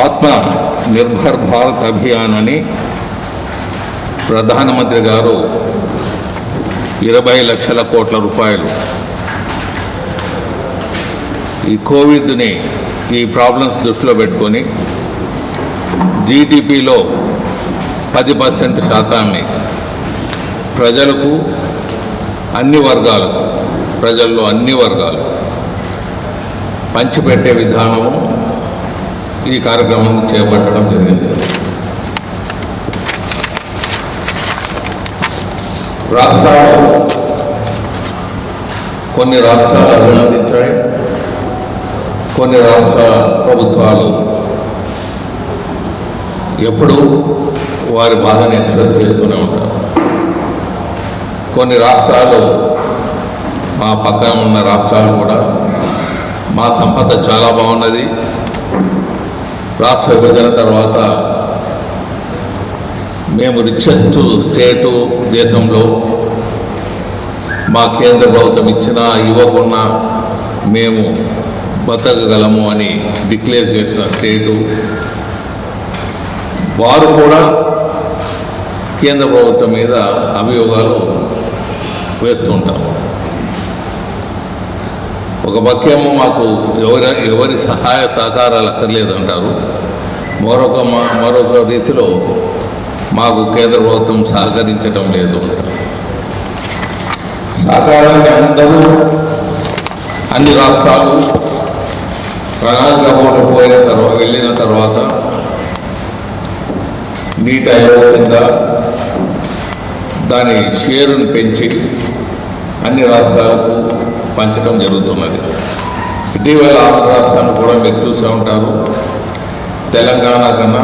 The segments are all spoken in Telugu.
ఆత్మ నిర్భర్ భారత్ అభియాన్ అని ప్రధానమంత్రి గారు 20 లక్షల కోట్ల రూపాయలు ఈ కోవిడ్ని ఈ ప్రాబ్లమ్స్ దృష్టిలో పెట్టుకొని జీడిపిలో 10% శాతాన్ని ప్రజలకు అన్ని వర్గాలకు ప్రజల్లో అన్ని వర్గాలు పంచిపెట్టే విధానము ఈ కార్యక్రమం చేపట్టడం జరిగింది. రాష్ట్రాలు కొన్ని రాష్ట్రాలు అభినందించాయి, కొన్ని రాష్ట్ర ప్రభుత్వాలు ఎప్పుడూ వారి బాధను ఎక్స్ప్రెస్ చేస్తూనే ఉంటారు. కొన్ని రాష్ట్రాలు మా పక్కన ఉన్న రాష్ట్రాలు కూడా మా సంపద చాలా బాగున్నది, రాష్ట్ర విభజన తర్వాత మేము రిచెస్ట్ స్టేటు దేశంలో మా కేంద్ర ప్రభుత్వం ఇచ్చినా ఇవ్వకున్నా మేము బతకగలము అని డిక్లేర్ చేసిన స్టేటు వారు కూడా కేంద్ర ప్రభుత్వం మీద అభియోగాలు వేస్తుంటారు. ఒక పక్కేమో మాకు ఎవరి సహాయ సహకారాలు అక్కర్లేదంటారు, మరొక రీతిలో మాకు కేంద్ర ప్రభుత్వం సహకరించడం లేదు అంటారు. సహకారాన్ని అందరూ అన్ని రాష్ట్రాలు ప్రణాళిక వెళ్ళిన తర్వాత నీటి ఆయోగ్ కింద దాని షేరును పెంచి అన్ని రాష్ట్రాలకు పంచడం జరుగుతున్నది. ఇటీవల ఆంధ్ర రాష్ట్రాన్ని కూడా మీరు చూసే ఉంటారు. తెలంగాణ కన్నా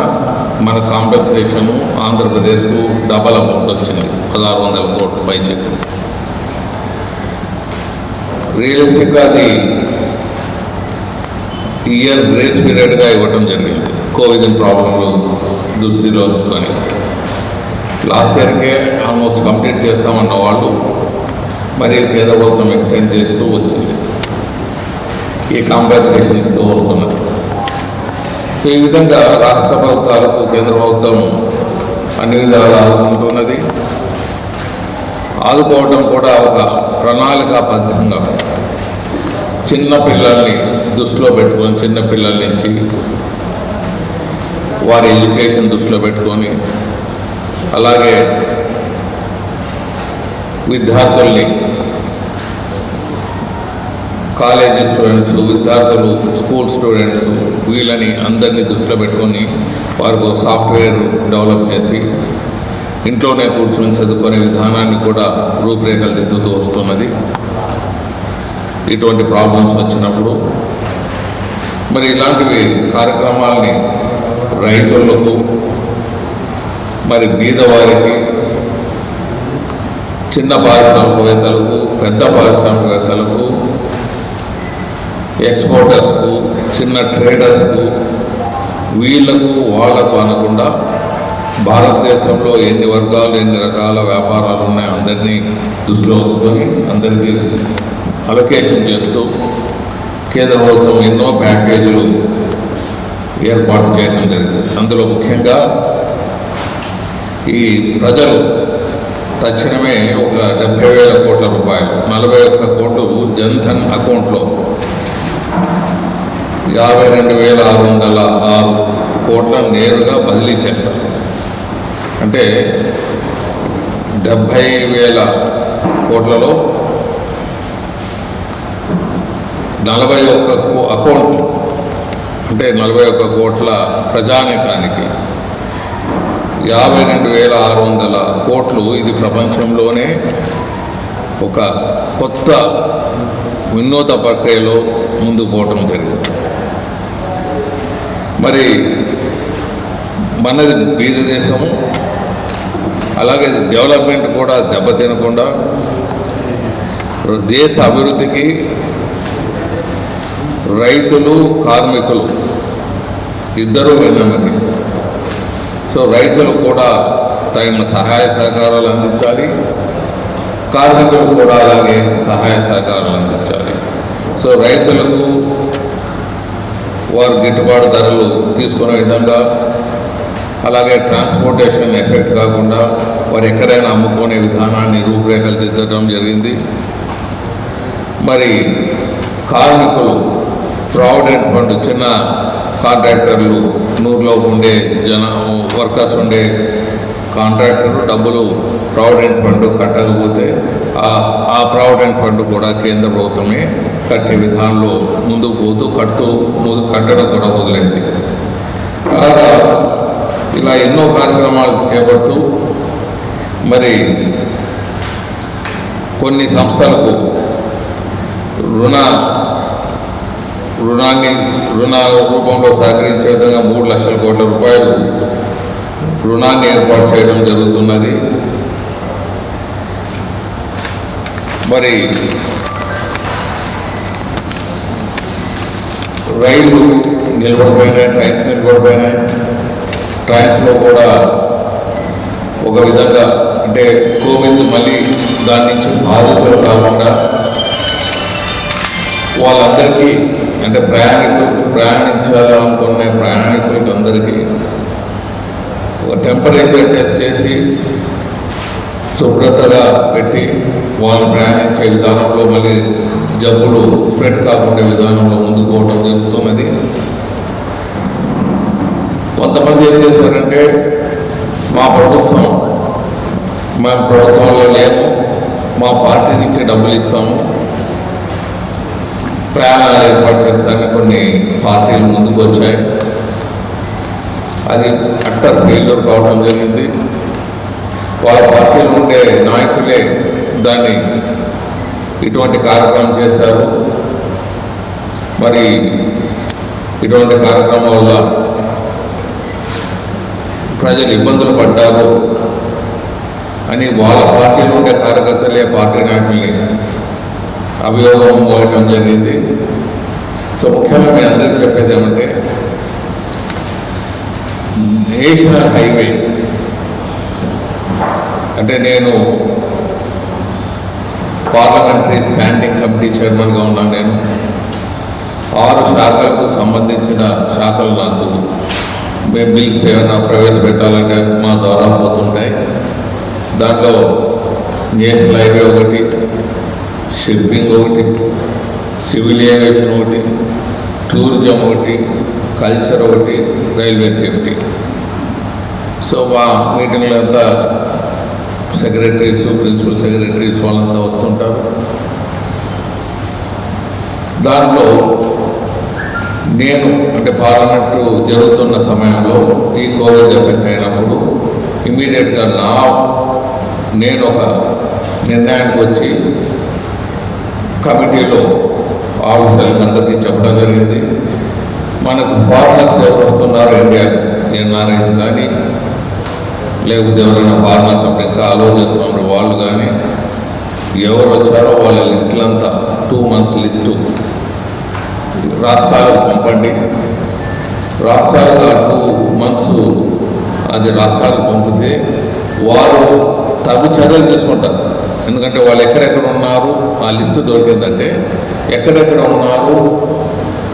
మన కాంపెన్సేషన్ ఆంధ్రప్రదేశ్కు డబల్ అమౌంట్ వచ్చింది, 1600 కోట్ల పై చెట్టు. రియలిస్టిక్గా అది ఇయర్ గ్రేస్ పీరియడ్గా ఇవ్వటం జరిగింది, కోవిడ్ ప్రాబ్లంలు దృష్టిలో ఉంచుకొని. లాస్ట్ ఇయర్కే ఆల్మోస్ట్ కంప్లీట్ చేస్తామన్న వాళ్ళు మరి కేంద్ర ప్రభుత్వం ఎక్స్టెండ్ చేస్తూ వచ్చింది, ఈ కాంపెన్సేషన్ ఇస్తూ వస్తున్నది. సో ఈ విధంగా రాష్ట్ర ప్రభుత్వాలకు కేంద్ర ప్రభుత్వం అన్ని విధాలు ఆదుకుంటున్నది. ఆదుకోవడం కూడా ఒక ప్రణాళికాబద్ధంగా చిన్న పిల్లల్ని దృష్టిలో పెట్టుకొని, చిన్న పిల్లల నుంచి వారి ఎడ్యుకేషన్ దృష్టిలో పెట్టుకొని, అలాగే విద్యార్థుల్ని, కాలేజీ స్టూడెంట్స్, విద్యార్థులు, స్కూల్ స్టూడెంట్స్, వీళ్ళని అందరినీ దృష్టిలో పెట్టుకొని వారికి సాఫ్ట్వేర్ డెవలప్ చేసి ఇంట్లోనే కూర్చొని చదువుకునే విధానాన్ని కూడా రూపురేఖలు దిద్దుతూ వస్తున్నది. ఇటువంటి ప్రాబ్లమ్స్ వచ్చినప్పుడు మరి ఇలాంటివి కార్యక్రమాలని రైతులకు, మరి బీదవారికి, చిన్న పారిశ్రామికవేత్తలకు, పెద్ద పారిశ్రామికవేత్తలకు, ఎక్స్పోర్టర్స్కు, చిన్న ట్రేడర్స్కు, వీళ్లకు వాళ్లకు అనకుండా భారతదేశంలో ఎన్ని వర్గాలు, ఎన్ని రకాల వ్యాపారాలు ఉన్నాయో అందరినీ దృష్టిలో ఉంచుకొని అందరికీ అలొకేషన్ చేస్తూ కేంద్ర ప్రభుత్వం ఎన్నో ప్యాకేజీలు ఏర్పాటు చేయడం జరిగింది. అందులో ముఖ్యంగా ఈ ప్రజలు తక్షణమే ఒక 70,000 కోట్ల రూపాయలు, 41 కోట్లు జన్ధన్ అకౌంట్లో, 52,606 కోట్లను నేరుగా బదిలీ చేశారు. అంటే 70,000 కోట్లలో 41 అకౌంట్లు, అంటే 41 కోట్ల ప్రజానీకానికి 52,600 కోట్లు. ఇది ప్రపంచంలోనే ఒక కొత్త వినూత ప్రక్రియలో ముందుకు పోవటం జరిగింది. మరి మనది బీద దేశము, అలాగే డెవలప్మెంట్ కూడా దెబ్బతినకుండా దేశ అభివృద్ధికి రైతులు, కార్మికులు ఇద్దరూ వెన్నెముక. సో రైతులు కూడా తగిన సహాయ సహకారాలు అందించాలి, కార్మికులు కూడా అలాగే సహాయ సహకారాలు అందించాలి. సో రైతులకు వారు గిట్టుబాటు ధరలు తీసుకునే విధంగా, అలాగే ట్రాన్స్పోర్టేషన్ ఎఫెక్ట్ కాకుండా వారు ఎక్కడైనా అమ్ముకునే విధానాన్ని రూపురేఖలు దిద్దడం జరిగింది. మరి కార్మికులు ప్రావిడెంట్ ఫండ్, చిన్న కాంట్రాక్టర్లు, 100 లోపు ఉండే వర్కర్స్ ఉండే కాంట్రాక్టర్లు డబ్బులు ప్రావిడెంట్ ఫండ్ కట్టకపోతే ఆ ప్రావిడెంట్ ఫండ్ కూడా కేంద్ర ప్రభుత్వమే కట్టే విధానంలో ముందుకు పోతూ కట్టడం కూడా మొదలైంది. అలాగా ఇలా ఎన్నో కార్యక్రమాలు చేపడుతూ మరి కొన్ని సంస్థలకు రుణాల రూపంలో సహకరించే విధంగా 3 లక్షల కోట్ల రూపాయలు రుణాన్ని ఏర్పాటు చేయడం జరుగుతున్నది. మరి రైళ్లు నిలబడిపోయినాయి, ట్రైన్స్ నిలబడిపోయినాయి. ట్రైన్స్లో కూడా ఒక విధంగా అంటే కోవిడ్ మళ్ళీ దాని నుంచి బాధితులు కాకుండా వాళ్ళందరికీ అంటే ప్రయాణించాలనుకునే ప్రయాణికులకి అందరికీ ఒక టెంపరేచర్ టెస్ట్ చేసి శుభ్రతగా పెట్టి వాళ్ళు ప్రయాణించే విధానంలో మళ్ళీ జబ్బులు స్ప్రెడ్ కాకుండా విధానంలో ముందుకు పోవడం జరుగుతున్నది. కొంతమంది ఏం చేశారంటే మేము ప్రభుత్వంలో లేము, మా పార్టీ నుంచి డబ్బులు ఇస్తాము, ప్రయాణాలు ఏర్పాటు చేస్తారని కొన్ని పార్టీలు ముందుకు వచ్చాయి. అది అట్టర్ ఫెయిల్యూర్ కావడం జరిగింది. వాళ్ళ పార్టీలో ఉండే నాయకులే దాన్ని ఇటువంటి కార్యక్రమం చేశారు. మరి ఇటువంటి కార్యక్రమం వల్ల ప్రజలు ఇబ్బందులు పడ్డారు అని వాళ్ళ పార్టీలో ఉండే కార్యకర్తలే పార్టీ నాయకుల్ని అభియోగం మోయటం జరిగింది. సో ముఖ్యంగా మీ అందరికీ చెప్పేది ఏమంటే, నేషనల్ హైవే అంటే నేను పార్లమెంటరీ స్టాండింగ్ కమిటీ చైర్మన్గా ఉన్నాను. నేను 6 శాఖలకు సంబంధించిన శాఖలు నాకు మేము బిల్స్ ఏమైనా ప్రవేశపెట్టాలంటే మా ద్వారా పోతుంటాయి. దాంట్లో నేషనల్ హైవే ఒకటి, షిప్పింగ్ ఒకటి, సివిల్ ఏవియేషన్ ఒకటి, టూరిజం ఒకటి, కల్చర్ ఒకటి, రైల్వే సేఫ్టీ. సో మా మీటింగ్లో అంతా సెక్రటరీస్, ప్రిన్సిపల్ సెక్రటరీస్ వాళ్ళంతా వస్తుంటారు. దాంట్లో నేను అంటే పార్లమెంటు జరుగుతున్న సమయంలో ఈ కోవిడ్ ఎఫెక్ట్ అయినప్పుడు ఇమీడియట్గా నేను ఒక నిర్ణయానికి వచ్చి కమిటీలో ఆఫీసర్లకు అందరికీ చెప్పడం జరిగింది. మనకు ఫారినర్స్ ఎవరు వస్తున్నారు ఇండియాకు, ఎన్ఆర్ఐస్ కానీ లేకపోతే ఎవరైనా ఫారినర్స్ అప్పుడు ఇంకా అలో చేస్తున్నారు వాళ్ళు కానీ ఎవరు వచ్చారో వాళ్ళ లిస్టులంతా 2 months లిస్టు రాష్ట్రాలకు పంపండి. రాష్ట్రాలుగా 2 months అది రాష్ట్రాలకు పంపితే వారు తగు చర్యలు తీసుకుంటారు. ఎందుకంటే వాళ్ళు ఎక్కడెక్కడ ఉన్నారు ఆ లిస్టు దొరికిందంటే ఎక్కడెక్కడ ఉన్నారు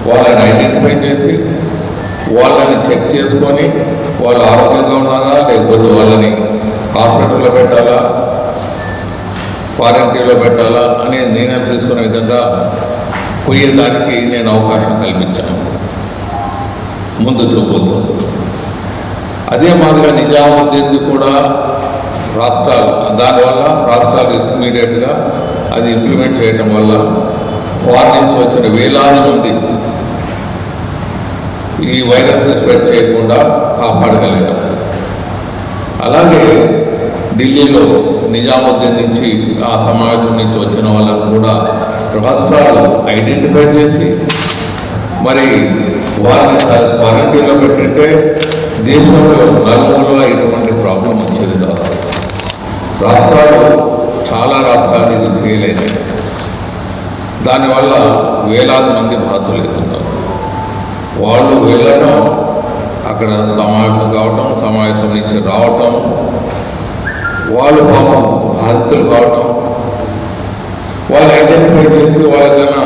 వాళ్ళని ఐడెంటిఫై చేసి వాళ్ళని చెక్ చేసుకొని వాళ్ళు ఆరోగ్యంగా ఉన్నారా లేకపోతే వాళ్ళని హాస్పిటల్లో పెట్టాలా, క్వారంటైన్లో పెట్టాలా అని నిర్ణయం తీసుకునే విధంగా పోయేదానికి నేను అవకాశం కల్పించాను ముందు చూపులతో. అదే మాదిరిగా నిజాముద్దీన్ది కూడా దానివల్ల రాష్ట్రాలు ఇమ్మీడియట్గా అది ఇంప్లిమెంట్ చేయటం వల్ల ఫారిన్ నుంచి వచ్చిన వేలాది మంది ఈ వైరస్ని స్ప్రెడ్ చేయకుండా కాపాడగలిగాం. అలాగే ఢిల్లీలో నిజాముద్దీన్ నుంచి ఆ సమావేశం నుంచి వచ్చిన వాళ్ళని కూడా రాష్ట్రాలు ఐడెంటిఫై చేసి మరి వారిని క్వారంటైన్లో పెట్టింటే దేశంలో నలుమూలలా ఇటువంటి ప్రాబ్లం వచ్చేది కాదు. చాలా రాష్ట్రాలు ఇది ఫెయిల్ అయినాయి. దానివల్ల వేలాది మంది బాధితులవుతున్నారు. వాళ్ళు వెళ్ళటం, అక్కడ సమావేశం కావటం, సమావేశం నుంచి రావటం, వాళ్ళు పాపం బాధితులు కావటం, వాళ్ళు ఐడెంటిఫై చేసి వాళ్ళకన్నా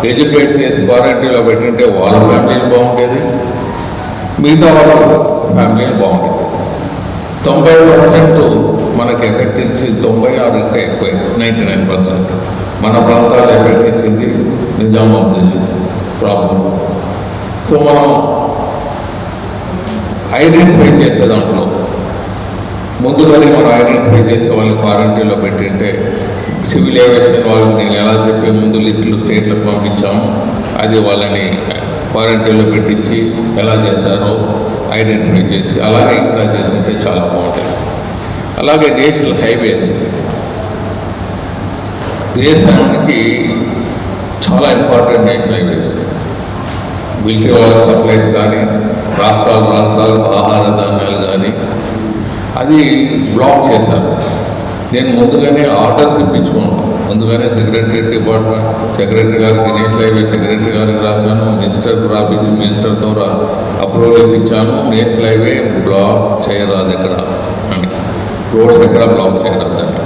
ఎడ్యుకేట్ చేసి క్వారంటైన్లో పెట్టింటే వాళ్ళ ఫ్యామిలీలు బాగుండేది, మిగతా వాళ్ళ ఫ్యామిలీలు బాగుండేది. 90% మనకి ఎఫెక్ట్ ఇచ్చింది, 96 ఇంకా ఎక్కువ, 99% మన ప్రాంతాల్లో ఎఫెక్ట్ ఇచ్చింది నిజామాబాద్ ప్రాబ్లం. సో మనం ఐడెంటిఫై చేసే దాంట్లో ముందుగానే మనం ఐడెంటిఫై చేసే వాళ్ళని క్వారంటైన్లో పెట్టింటే, సివిల్ ఏవియేషన్ వాళ్ళని నేను ఎలా చెప్పే ముందు లిస్టులు స్టేట్లకు పంపించాము, అది వాళ్ళని క్వారంటైన్లో పెట్టించి ఎలా చేశారో ఐడెంటిఫై చేసి అలాగే ఇక్కడ చేస్తుంటే చాలా బాగుంటుంది. అలాగే నేషనల్ హైవేస్ దేశానికి చాలా ఇంపార్టెంట్. నేషనల్ హైవేస్ మిలిటరీ వాళ్ళ సప్లైస్ కానీ, రాష్ట్రాలు ఆహార ధాన్యాలు కానీ అది బ్లాక్ చేశారు. నేను ముందుగానే ఆర్డర్స్ ఇప్పించుకున్నాను, ముందుగానే సెక్రటరీ గారికి, నేషనల్ హైవే సెక్రటరీ గారికి రాశాను, మినిస్టర్కి రాపించి మినిస్టర్తో అప్రూవల్ ఇప్పించాను. నేషనల్ హైవే బ్లాక్ చేయరాదు ఎక్కడ అని, రోడ్స్ ఎక్కడ బ్లాక్ చేయరాదని.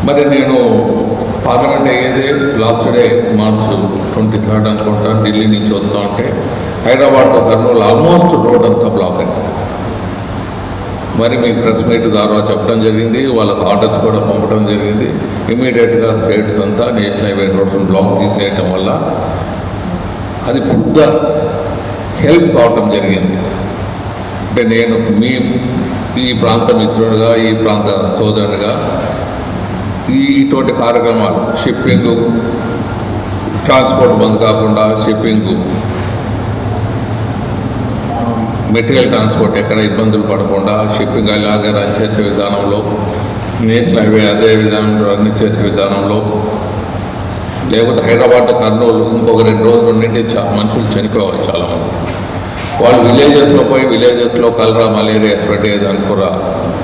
మరి నేను పార్లమెంట్ అయ్యేదే లాస్ట్ డే మార్చ్ 23 అనుకుంటా, ఢిల్లీ నుంచి వస్తూ ఉంటే Hyderabad to Kurnool almost road అంతా బ్లాక్ అయింది. మరి మీ ప్రెస్ మీట్ ద్వారా చెప్పడం జరిగింది, వాళ్ళకు ఆర్డర్స్ కూడా పంపడం జరిగింది. ఇమీడియట్గా స్టేట్స్ అంతా నేషనల్ హైవే రోడ్స్ బ్లాక్ తీసేయటం వల్ల అది పెద్ద హెల్ప్ కావటం జరిగింది. అంటే నేను ఈ ప్రాంత మిత్రుడిగా, ఈ ప్రాంత సోదరునిగా ఇటువంటి కార్యక్రమాలు, షిప్పింగ్ ట్రాన్స్పోర్ట్ బంద్ కాకుండా, షిప్పింగ్ మెటీరియల్ ట్రాన్స్పోర్ట్ ఎక్కడ ఇబ్బందులు పడకుండా షిప్పింగ్ అలాగే రన్ చేసే విధానంలో, నేషనల్ హైవే అదే విధానంలో రన్ చేసే విధానంలో, లేకపోతే హైదరాబాద్ కర్నూలు ఇంకొక 2 రోజులు ఉండింటే మనుషులు చనిపోవాలి చాలామంది. వాళ్ళు విలేజెస్లో పోయి విలేజెస్లో కలరా, మలేరియా స్ప్రెడ్ అయ్యేదానికి కూడా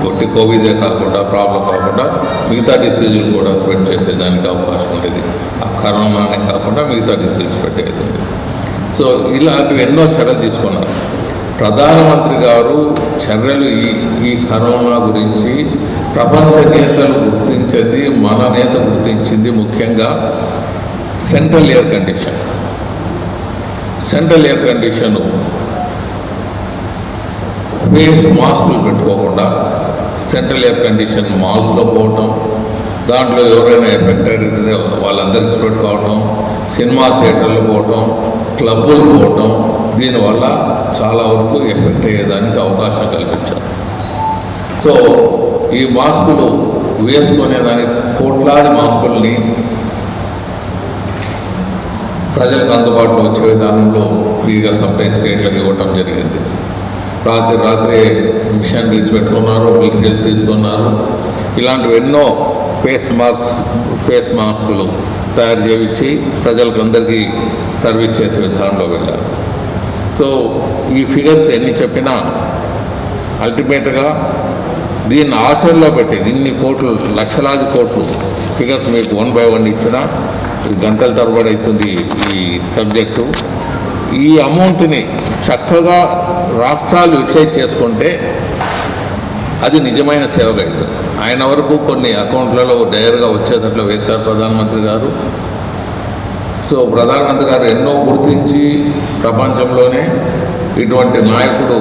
ఒట్టి కోవిడే కాకుండా, ప్రాబ్లం కాకుండా మిగతా డిసీజులు కూడా స్ప్రెడ్ చేసేదానికి అవకాశం ఉండేది. ఆ కరోనానే కాకుండా మిగతా డిసీజ్ స్ప్రెడ్ అయ్యేది. సో ఇలాంటివి ఎన్నో చర్యలు తీసుకున్నారు ప్రధానమంత్రి గారు. చర్యలు ఈ కరోనా గురించి ప్రపంచ నేతలు గుర్తించింది, మన నేత గుర్తించింది ముఖ్యంగా central air condition. Central air condition face మాస్కులు పెట్టుకోకుండా సెంట్రల్ ఎయిర్ కండిషన్ మాల్స్లో పోవటం, దాంట్లో ఎవరైనా ఎఫెక్ట్ అయితే వాళ్ళందరికీ స్ప్రెడ్ కావటం, సినిమా థియేటర్లు పోవటం, క్లబ్బులు పోవటం, దీనివల్ల చాలా వరకు ఎఫెక్ట్ అయ్యేదానికి అవకాశం కల్పించారు. సో ఈ మాస్కులు వేసుకునేదానికి కోట్లాది మాస్కుల్ని ప్రజలకు అందుబాటులో వచ్చే విధానంలో ఫ్రీగా సప్లై స్టేట్లకు ఇవ్వటం జరిగింది. రాత్రి మిషనరీస్ పెట్టుకున్నారు, మిలిటరీలు తీసుకున్నారు. ఇలాంటివి ఎన్నో ఫేస్ మాస్కులు తయారు చేయించి ప్రజలకు అందరికీ సర్వీస్ చేసే విధానంలో వెళ్ళారు. సో ఈ ఫిగర్స్ ఎన్ని చెప్పినా అల్టిమేట్గా దీన్ని ఆచరణలో పెట్టి ఇన్ని కోట్లు, లక్షలాది కోట్లు ఫిగర్స్ మీకు 1 by 1 ఇచ్చినా గంటల తరబడి అవుతుంది ఈ సబ్జెక్టు. ఈ అమౌంట్ని చక్కగా రాష్ట్రాలు యూటిలైజ్ చేసుకుంటే అది నిజమైన సేవగా అవుతుంది. ఆయన వరకు కొన్ని అకౌంట్లలో డైరెక్ట్గా వచ్చేటట్లు వేశారు ప్రధానమంత్రి గారు. సో ప్రధానమంత్రి గారు ఎన్నో గుర్తించి ప్రపంచంలోనే ఇటువంటి నాయకుడు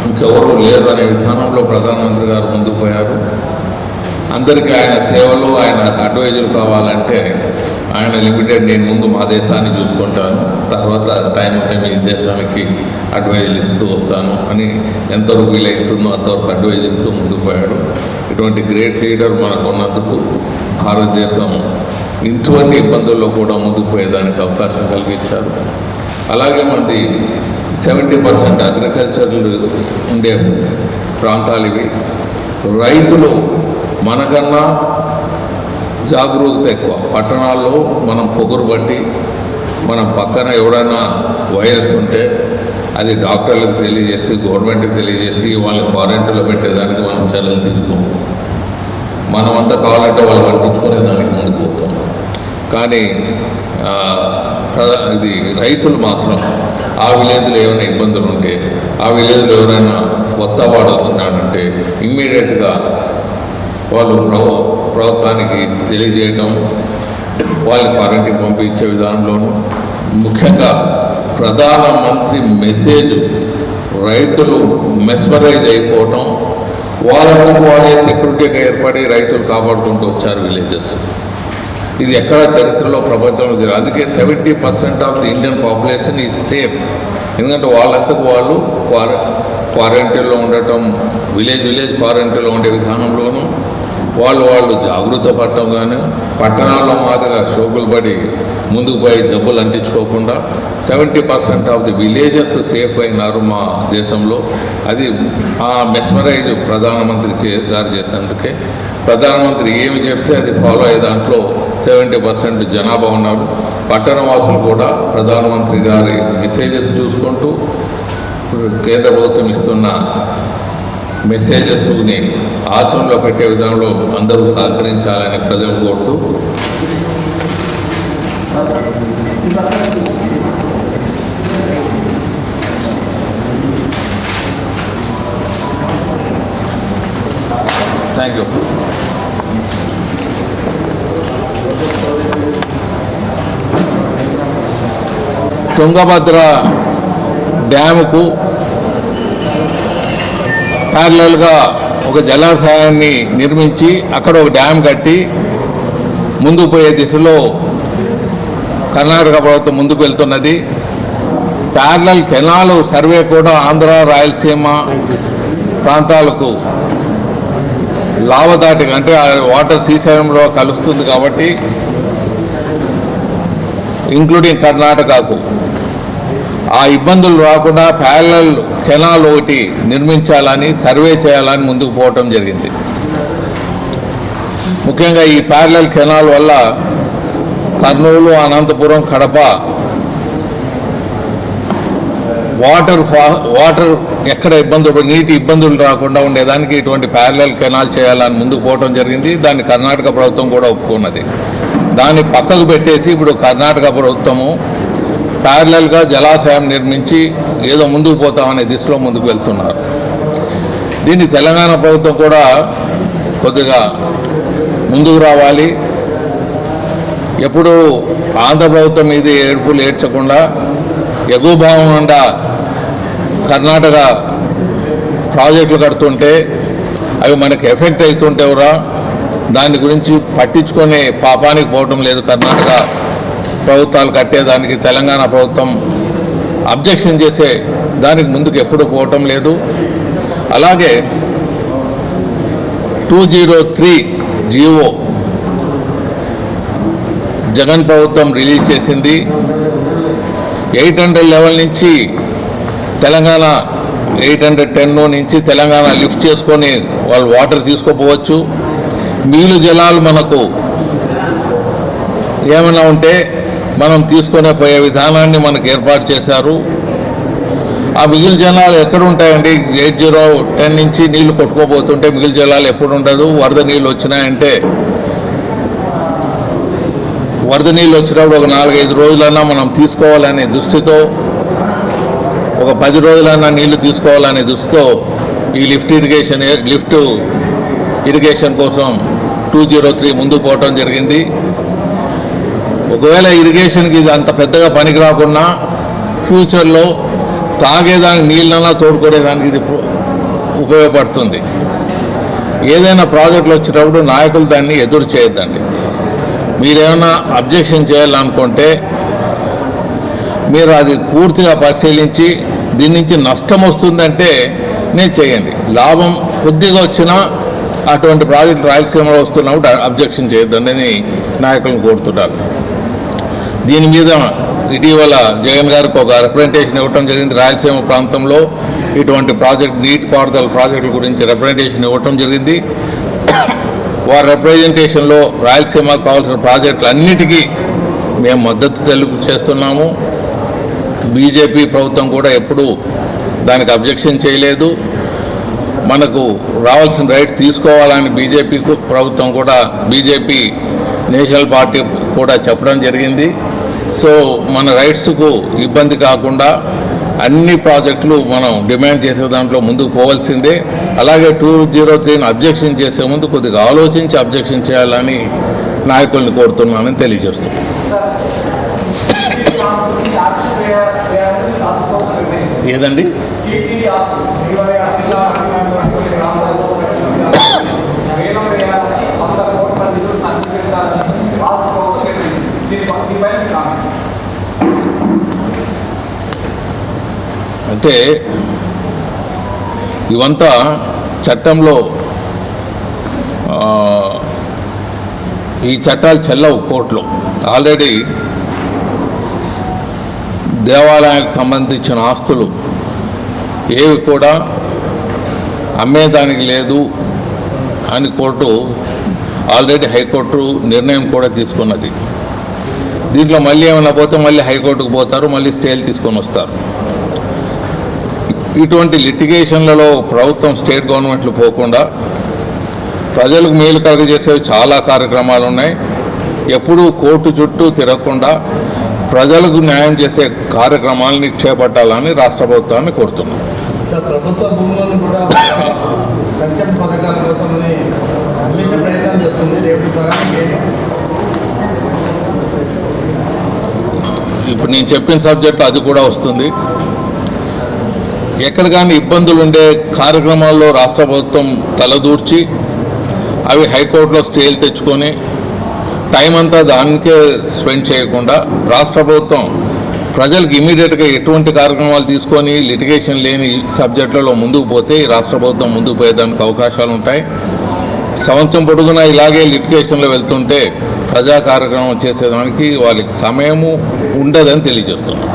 ఇంకెవరూ లేరు అనే విధానంలో ప్రధానమంత్రి గారు ముందుకు పోయారు. అందరికీ ఆయన సేవలు, ఆయన అడ్వైజులు కావాలంటే ఆయన లిమిటెడ్, నేను ముందు మా దేశాన్ని చూసుకుంటాను, తర్వాత టైం ఉంటే మీ దేశానికి అడ్వైజులు ఇస్తూ వస్తాను అని ఎంతవరకు వీలవుతుందో అంతవరకు అడ్వైజ్ ఇస్తూ ముందుకు పోయాడు. ఇటువంటి గ్రేట్ లీడర్ మనకు ఉన్నందుకు భారతదేశం ఇటువంటి ఇబ్బందుల్లో కూడా ముందుకు పోయేదానికి అవకాశం కలిగించారు. అలాగే మనది 70% అగ్రికల్చర్లు ఉండే ప్రాంతాలు ఇవి. రైతులు మనకన్నా జాగరూకత ఎక్కువ. పట్టణాల్లో మనం పొగురు బట్టి మనం పక్కన ఎవరైనా వైరస్ ఉంటే అది డాక్టర్లకు తెలియజేసి, గవర్నమెంట్కి తెలియజేసి వాళ్ళని క్వారంటైన్లో పెట్టేదానికి మనం చర్యలు తీసుకుంటాం. మనమంతా కావాలంటే వాళ్ళు పట్టించుకునేదానికి ముందుకు పోతాం. కానీ ఇది రైతులు మాత్రం ఆ విలేజ్లో ఏమైనా ఇబ్బందులు ఉంటే, ఆ విలేజ్లో ఎవరైనా కొత్త వాడు వచ్చినాడంటే ఇమ్మీడియట్గా వాళ్ళు ప్రభుత్వానికి తెలియజేయటం, వాళ్ళని క్వారంటైన్ పంపించే విధానంలోనూ ముఖ్యంగా ప్రధానమంత్రి మెసేజ్ రైతులు మెస్మరైజ్ అయిపోవటం, వాళ్ళందరూ వాళ్ళే సెక్యూరిటీగా ఏర్పడి రైతులు కాపాడుకుంటూ వచ్చారు విలేజెస్. ఇది ఎక్కడ చరిత్రలో ప్రపంచంలో జరిగింది. అందుకే 70% of the Indian population is safe. ఎందుకంటే వాళ్ళంతకు వాళ్ళు క్వారంటైన్లో ఉండటం, విలేజ్ క్వారంటైన్లో ఉండే విధానంలోనూ వాళ్ళు జాగృత పడటం, కానీ పట్టణాల్లో మాదిరిగా షోకులు పడి ముందుకు పోయి జబ్బులు అంటించుకోకుండా 70% ఆఫ్ ది విలేజెస్ సేఫ్ అయినారు మా దేశంలో. అది ఆ మెస్మరైజ్ ప్రధానమంత్రి గారు చేసినందుకే. ప్రధానమంత్రి ఏమి చెప్తే అది ఫాలో అయ్యే దాంట్లో 70% జనాభా ఉన్నారు. పట్టణ వాసులు కూడా ప్రధానమంత్రి గారి మెసేజెస్ చూసుకుంటూ కేంద్ర ప్రభుత్వం ఇస్తున్న మెసేజెస్ని ఆచరణలో పెట్టే విధానంలో అందరూ సహకరించాలని ప్రజలు కోరుతూ థ్యాంక్ యూ. తుంగభద్ర డ్యాముకు ప్యారలల్గా ఒక జలాశయాన్ని నిర్మించి అక్కడ ఒక డ్యామ్ కట్టి ముందుకు పోయే దిశలో కర్ణాటక ప్రభుత్వం ముందుకు వెళ్తున్నది. ప్యారలల్ కెనాల్ సర్వే కూడా ఆంధ్ర, రాయలసీమ ప్రాంతాలకు లావదాటిగా, అంటే వాటర్ శ్రీశైలంలో కలుస్తుంది కాబట్టి ఇంక్లూడింగ్ కర్ణాటకకు ఆ ఇబ్బందులు రాకుండా ప్యారలల్ కెనాల్ ఒకటి నిర్మించాలని, సర్వే చేయాలని ముందుకు పోవటం జరిగింది. ముఖ్యంగా ఈ ప్యారలల్ కెనాల్ వల్ల కర్నూలు, అనంతపురం, కడప వాటర్ ఎక్కడ ఇబ్బందులు, నీటి ఇబ్బందులు రాకుండా ఉండేదానికి ఇటువంటి ప్యారలల్ కెనాల్ చేయాలని ముందుకు పోవటం జరిగింది. దాన్ని కర్ణాటక ప్రభుత్వం కూడా ఒప్పుకున్నది. దాన్ని పక్కకు పెట్టేసి ఇప్పుడు కర్ణాటక ప్రభుత్వము ప్యారలల్గా జలాశయం నిర్మించి ఏదో ముందుకు పోతామనే దిశలో ముందుకు వెళ్తున్నారు. దీన్ని తెలంగాణ ప్రభుత్వం కూడా కొద్దిగా ముందుకు రావాలి. ఎప్పుడు ఆంధ్ర ప్రభుత్వం మీద ఏడుపులు ఏడ్చకుండా ఎగువ భావం నుండా కర్ణాటక ప్రాజెక్టులు కడుతుంటే అవి మనకి ఎఫెక్ట్ అవుతుంటేవరా, దాని గురించి పట్టించుకొని పాపానికి పోవటం లేదు. కర్ణాటక ప్రభుత్వాలు కట్టేదానికి తెలంగాణ ప్రభుత్వం అబ్జెక్షన్ చేసే దానికి ముందుకు ఎప్పుడు పోవటం లేదు. అలాగే 203 జీవో జగన్ ప్రభుత్వం రిలీజ్ చేసింది. 800 లెవెల్ నుంచి తెలంగాణ 810 నుంచి తెలంగాణ లిఫ్ట్ చేసుకొని వాళ్ళు వాటర్ తీసుకోపోవచ్చు. మిగులు జలాలు మనకు ఏమైనా ఉంటే మనం తీసుకునే పోయే విధానాన్ని మనకు ఏర్పాటు చేశారు. ఆ మిగులు జలాలు ఎక్కడ ఉంటాయండి? 8010 నుంచి నీళ్లు కొట్టుకోబోతుంటే మిగులు జలాలు ఎప్పుడు ఉండదు. వరద నీళ్ళు వచ్చినాయంటే, వరద నీళ్ళు వచ్చినప్పుడు ఒక 4-5 రోజులన్నా మనం తీసుకోవాలనే దృష్టితో, ఒక 10 రోజులన్నా నీళ్లు తీసుకోవాలనే దృష్టితో ఈ లిఫ్ట్ ఇరిగేషన్ కోసం 203 ముందుకు పోవటం జరిగింది. ఒకవేళ ఇరిగేషన్కి ఇది అంత పెద్దగా పనికి రాకుండా ఫ్యూచర్లో తాగేదానికి నీళ్ళన్నా తోడుకునేదానికి ఇది ఉపయోగపడుతుంది. ఏదైనా ప్రాజెక్టులు వచ్చేటప్పుడు నాయకులు దాన్ని ఎదురు చేయొద్దండి. మీరేమైనా అబ్జెక్షన్ చేయాలనుకుంటే మీరు అది పూర్తిగా పరిశీలించి దీని నుంచి నష్టం వస్తుందంటే నేను చేయండి. లాభం కొద్దిగా వచ్చినా అటువంటి ప్రాజెక్టు రాయలసీమలో వస్తున్నప్పుడు అబ్జెక్షన్ చేయొద్దని నాయకులను కోరుతున్నారు. దీని మీద ఇటీవల జగన్ గారికి ఒక రిప్రజెంటేషన్ ఇవ్వటం జరిగింది. రాయలసీమ ప్రాంతంలో ఇటువంటి ప్రాజెక్ట్, నీటి పారుదల ప్రాజెక్టుల గురించి రిప్రజెంటేషన్ ఇవ్వటం జరిగింది. వారి రిప్రజెంటేషన్లో రాయలసీమకు కావాల్సిన ప్రాజెక్టులు అన్నిటికీ మేము మద్దతు తెలుపు చేస్తున్నాము. బీజేపీ ప్రభుత్వం కూడా ఎప్పుడూ దానికి అబ్జెక్షన్ చేయలేదు. మనకు రావాల్సిన రైట్ తీసుకోవాలని బీజేపీ ప్రభుత్వం కూడా, బీజేపీ నేషనల్ పార్టీ కూడా చెప్పడం జరిగింది. సో మన రైట్స్కు ఇబ్బంది కాకుండా అన్ని ప్రాజెక్టులు మనం డిమాండ్ చేసే దాంట్లో ముందుకు పోవాల్సిందే. అలాగే 203ని అబ్జెక్షన్ చేసే ముందు కొద్దిగా ఆలోచించి అబ్జెక్షన్ చేయాలని నాయకుల్ని కోరుతున్నానని తెలియజేస్తున్నాను. ఏదండి? అంటే ఇవంతా చట్టంలో ఈ చట్టాలు చెల్లవు కోర్టులో. ఆల్రెడీ దేవాలయాలకు సంబంధించిన ఆస్తులు ఏవి కూడా అమ్మేదానికి లేదు అని కోర్టు ఆల్రెడీ హైకోర్టు నిర్ణయం కూడా తీసుకున్నది. దీంట్లో మళ్ళీ ఏమైనా పోతే మళ్ళీ హైకోర్టుకు పోతారు, మళ్ళీ స్టేలు తీసుకొని వస్తారు. ఇటువంటి లిటిగేషన్లలో ప్రభుత్వం స్టేట్ గవర్నమెంట్లు పోకుండా ప్రజలకు మేలు కలుగజేసే చాలా కార్యక్రమాలు ఉన్నాయి. ఎప్పుడూ కోర్టు చుట్టూ తిరగకుండా ప్రజలకు న్యాయం చేసే కార్యక్రమాలని చేపట్టాలని రాష్ట్ర ప్రభుత్వాన్ని కోరుతున్నాం. ప్రభుత్వ భూములను కూడా సంక్షేమ పథకాల కోసం అన్వేషణ ప్రయత్నం చేస్తుంది. ఇప్పుడు నేను చెప్పిన సబ్జెక్టు అది కూడా వస్తుంది. ఎక్కడ కానీ ఇబ్బందులు ఉండే కార్యక్రమాల్లో రాష్ట్ర ప్రభుత్వం తలదూర్చి అవి హైకోర్టులో స్టేలు తెచ్చుకొని టైం అంతా దానికే స్పెండ్ చేయకుండా రాష్ట్ర ప్రభుత్వం ప్రజలకు ఇమీడియట్గా ఎటువంటి కార్యక్రమాలు తీసుకొని లిటిగేషన్ లేని సబ్జెక్టులలో ముందుకు పోతే ఈ రాష్ట్ర ప్రభుత్వం ముందుకు పోయేదానికి అవకాశాలు ఉంటాయి. సంవత్సరం పొడుగునా ఇలాగే లిటిగేషన్లో వెళ్తుంటే ప్రజా కార్యక్రమం చేసేదానికి వాళ్ళకి సమయము ఉండదని తెలియజేస్తున్నాం.